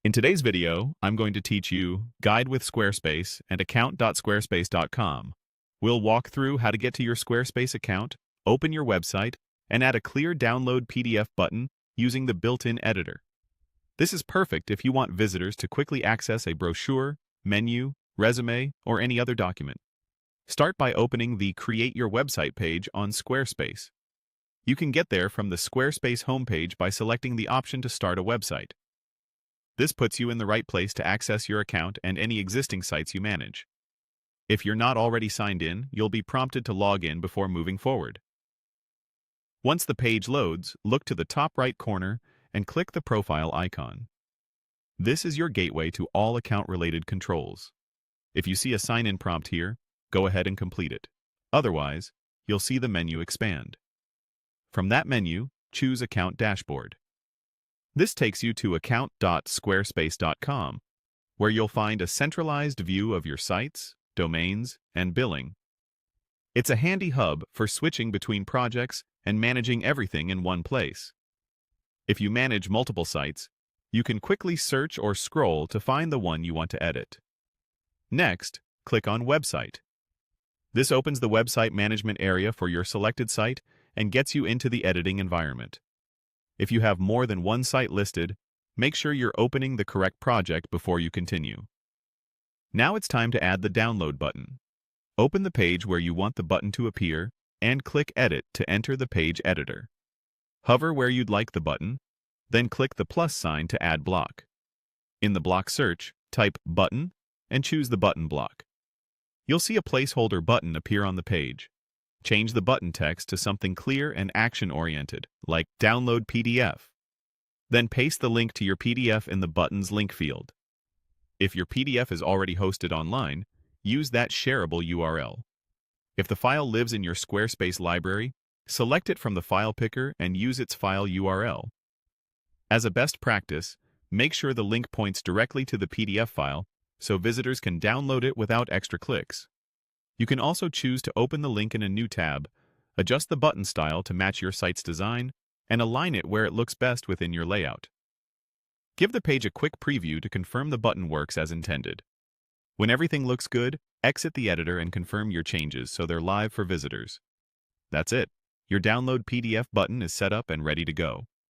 In today's video, I'm going to teach you Guide with Squarespace and account.squarespace.com. We'll walk through how to get to your Squarespace account, open your website, and add a clear download PDF button using the built-in editor. This is perfect if you want visitors to quickly access a brochure, menu, resume, or any other document. Start by opening the Create Your Website page on Squarespace. You can get there from the Squarespace homepage by selecting the option to start a website. This puts you in the right place to access your account and any existing sites you manage. If you're not already signed in, you'll be prompted to log in before moving forward. Once the page loads, look to the top right corner and click the profile icon. This is your gateway to all account-related controls. If you see a sign-in prompt here, go ahead and complete it. Otherwise, you'll see the menu expand. From that menu, choose Account Dashboard. This takes you to account.squarespace.com, where you'll find a centralized view of your sites, domains, and billing. It's a handy hub for switching between projects and managing everything in one place. If you manage multiple sites, you can quickly search or scroll to find the one you want to edit. Next, click on Website. This opens the website management area for your selected site and gets you into the editing environment. If you have more than one site listed, make sure you're opening the correct project before you continue. Now it's time to add the download button. Open the page where you want the button to appear and click Edit to enter the page editor. Hover where you'd like the button, then click the plus sign to add block. In the block search, type Button and choose the button block. You'll see a placeholder button appear on the page. Change the button text to something clear and action-oriented, like Download PDF. Then paste the link to your PDF in the button's link field. If your PDF is already hosted online, use that shareable URL. If the file lives in your Squarespace library, select it from the file picker and use its file URL. As a best practice, make sure the link points directly to the PDF file so visitors can download it without extra clicks. You can also choose to open the link in a new tab, adjust the button style to match your site's design, and align it where it looks best within your layout. Give the page a quick preview to confirm the button works as intended. When everything looks good, exit the editor and confirm your changes so they're live for visitors. That's it. Your Download PDF button is set up and ready to go.